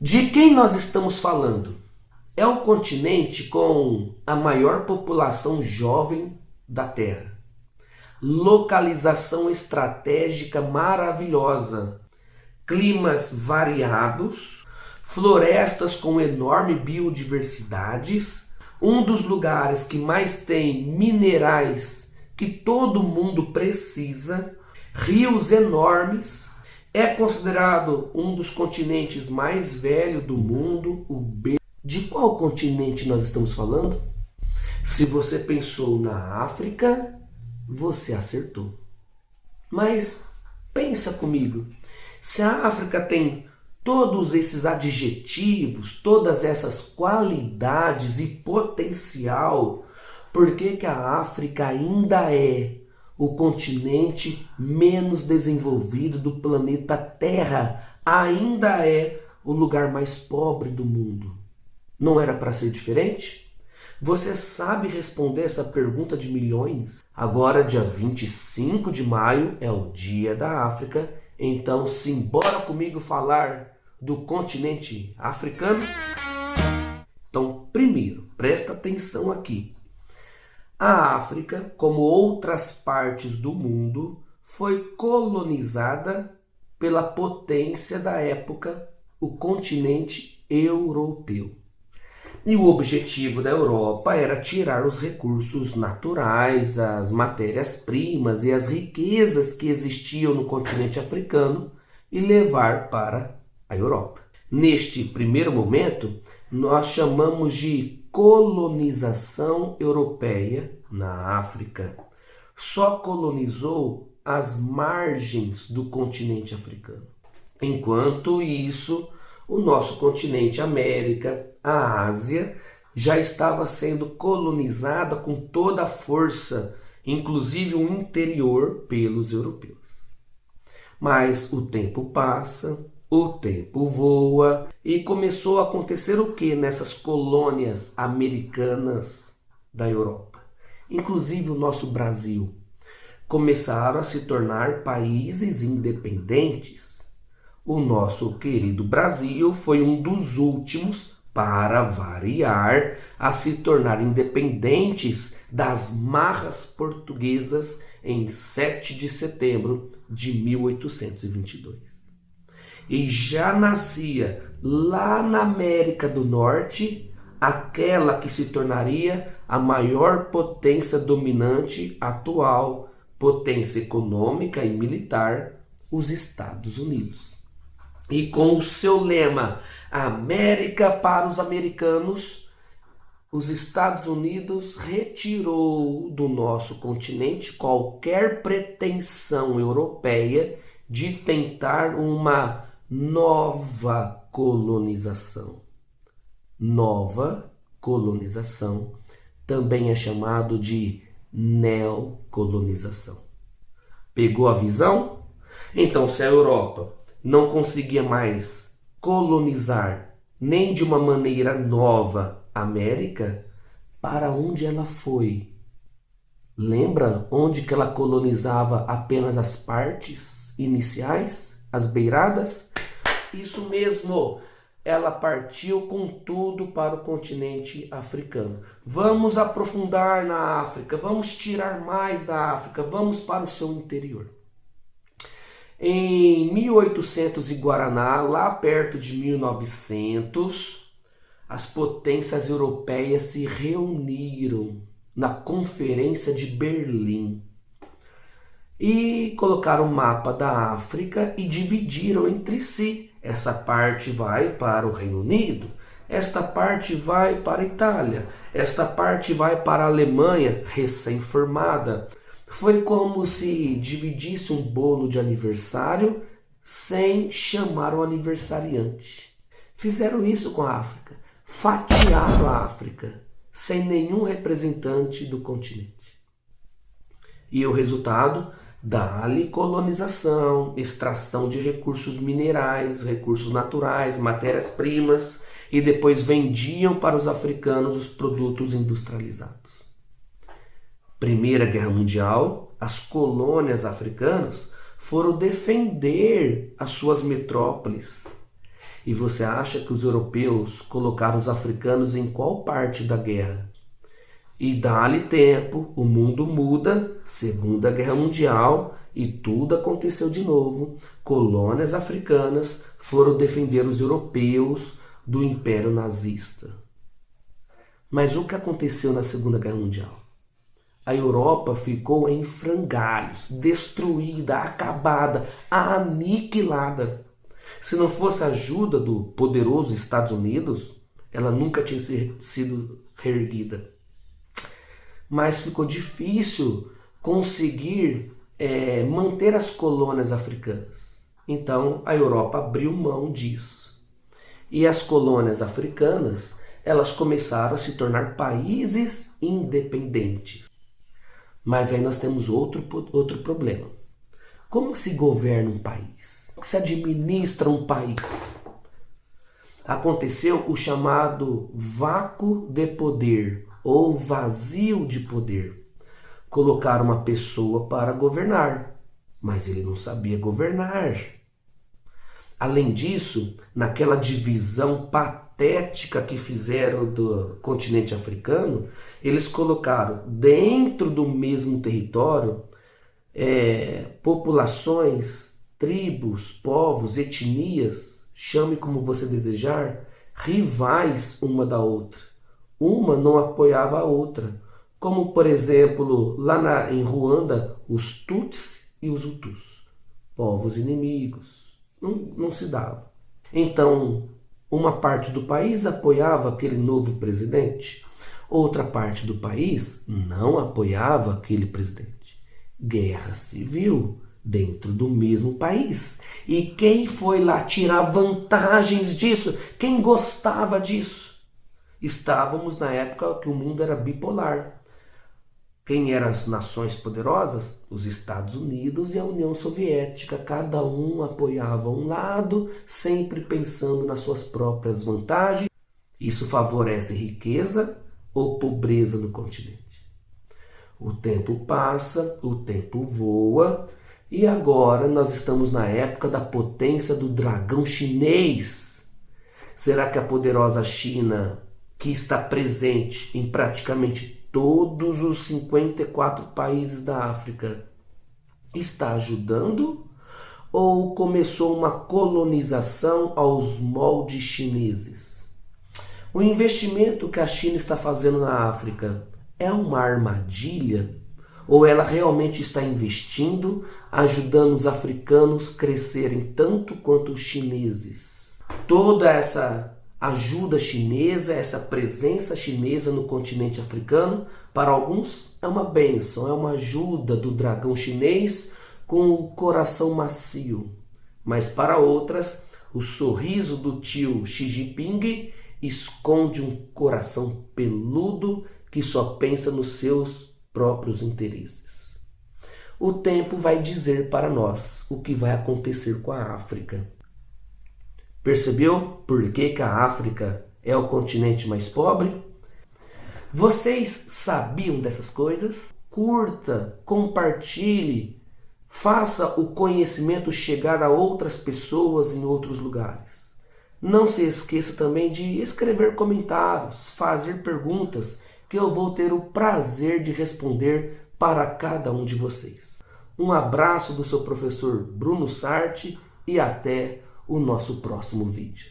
De quem nós estamos falando? É um continente com a maior população jovem da Terra. Localização estratégica maravilhosa, climas variados, florestas com enorme biodiversidades, um dos lugares que mais tem minerais que todo mundo precisa, rios enormes, é considerado um dos continentes mais velhos do mundo, o B. De qual continente nós estamos falando? Se você pensou na África, você acertou. Mas pensa comigo, se a África tem todos esses adjetivos, todas essas qualidades e potencial, por que que a África ainda é o continente menos desenvolvido do planeta Terra? Ainda é o lugar mais pobre do mundo. Não era para ser diferente? Você sabe responder essa pergunta de milhões? Agora, dia 25 de maio, é o Dia da África. Então, simbora comigo falar do continente africano? Então, primeiro, presta atenção aqui. A África, como outras partes do mundo, foi colonizada pela potência da época, o continente europeu. E o objetivo da Europa era tirar os recursos naturais, as matérias-primas e as riquezas que existiam no continente africano e levar para a Europa. Neste primeiro momento, nós chamamos de colonização europeia na África. Só colonizou as margens do continente africano. Enquanto isso, o nosso continente América, a Ásia, já estava sendo colonizada com toda a força, inclusive o interior, pelos europeus. Mas o tempo passa, o tempo voa e começou a acontecer o que nessas colônias americanas da Europa? Inclusive o nosso Brasil. Começaram a se tornar países independentes. O nosso querido Brasil foi um dos últimos, para variar, a se tornar independentes das marras portuguesas em 7 de setembro de 1822. E já nascia lá na América do Norte aquela que se tornaria a maior potência dominante atual, potência econômica e militar, os Estados Unidos. E com o seu lema América para os americanos, os Estados Unidos retirou do nosso continente qualquer pretensão europeia de tentar uma nova colonização. Nova colonização também é chamado de neocolonização. Pegou a visão? Então, se a Europa não conseguia mais colonizar nem de uma maneira nova a América, para onde ela foi? Lembra onde que ela colonizava apenas as partes iniciais, as beiradas? Isso mesmo, ela partiu com tudo para o continente africano. Vamos aprofundar na África, vamos tirar mais da África, vamos para o seu interior. Em 1800 e Guaraná, lá perto de 1900, as potências europeias se reuniram na Conferência de Berlim e colocaram o mapa da África e dividiram entre si. Essa parte vai para o Reino Unido, esta parte vai para a Itália, esta parte vai para a Alemanha, recém-formada. Foi como se dividisse um bolo de aniversário sem chamar o aniversariante. Fizeram isso com a África, fatiaram a África, sem nenhum representante do continente. E o resultado? Dá-lhe colonização, extração de recursos minerais, recursos naturais, matérias-primas, e depois vendiam para os africanos os produtos industrializados. Primeira Guerra Mundial, as colônias africanas foram defender as suas metrópoles. E você acha que os europeus colocaram os africanos em qual parte da guerra? E dá-lhe tempo, o mundo muda, Segunda Guerra Mundial, e tudo aconteceu de novo. Colônias africanas foram defender os europeus do Império Nazista. Mas o que aconteceu na Segunda Guerra Mundial? A Europa ficou em frangalhos, destruída, acabada, aniquilada. Se não fosse a ajuda do poderoso Estados Unidos, ela nunca tinha sido reerguida. Mas ficou difícil conseguir manter as colônias africanas. Então a Europa abriu mão disso. E as colônias africanas, elas começaram a se tornar países independentes. Mas aí nós temos outro problema. Como se governa um país? Como se administra um país? Aconteceu o chamado vácuo de poder ou vazio de poder. Colocaram uma pessoa para governar, mas ele não sabia governar. Além disso, naquela divisão patética que fizeram do continente africano, eles colocaram dentro do mesmo território populações, tribos, povos, etnias, chame como você desejar, rivais uma da outra. Uma não apoiava a outra. Como, por exemplo, lá em Ruanda, os Tutsi e os Hutus, povos inimigos. Não se dava. Então, uma parte do país apoiava aquele novo presidente, outra parte do país não apoiava aquele presidente. Guerra civil dentro do mesmo país. E quem foi lá tirar vantagens disso? Quem gostava disso? Estávamos na época que o mundo era bipolar. Quem eram as nações poderosas? Os Estados Unidos e a União Soviética. Cada um apoiava um lado, sempre pensando nas suas próprias vantagens. Isso favorece riqueza ou pobreza no continente. O tempo passa, o tempo voa, e agora nós estamos na época da potência do dragão chinês. Será que a poderosa China, que está presente em praticamente todos os 54 países da África, está ajudando? Ou começou uma colonização aos moldes chineses? O investimento que a China está fazendo na África é uma armadilha? Ou ela realmente está investindo, ajudando os africanos a crescerem tanto quanto os chineses? Toda essa ajuda chinesa, essa presença chinesa no continente africano, para alguns é uma bênção, é uma ajuda do dragão chinês com o coração macio. Mas para outras, o sorriso do tio Xi Jinping esconde um coração peludo que só pensa nos seus próprios interesses. O tempo vai dizer para nós o que vai acontecer com a África. Percebeu por que a África é o continente mais pobre? Vocês sabiam dessas coisas? Curta, compartilhe, faça o conhecimento chegar a outras pessoas em outros lugares. Não se esqueça também de escrever comentários, fazer perguntas, que eu vou ter o prazer de responder para cada um de vocês. Um abraço do seu professor Bruno Sarti e até o nosso próximo vídeo.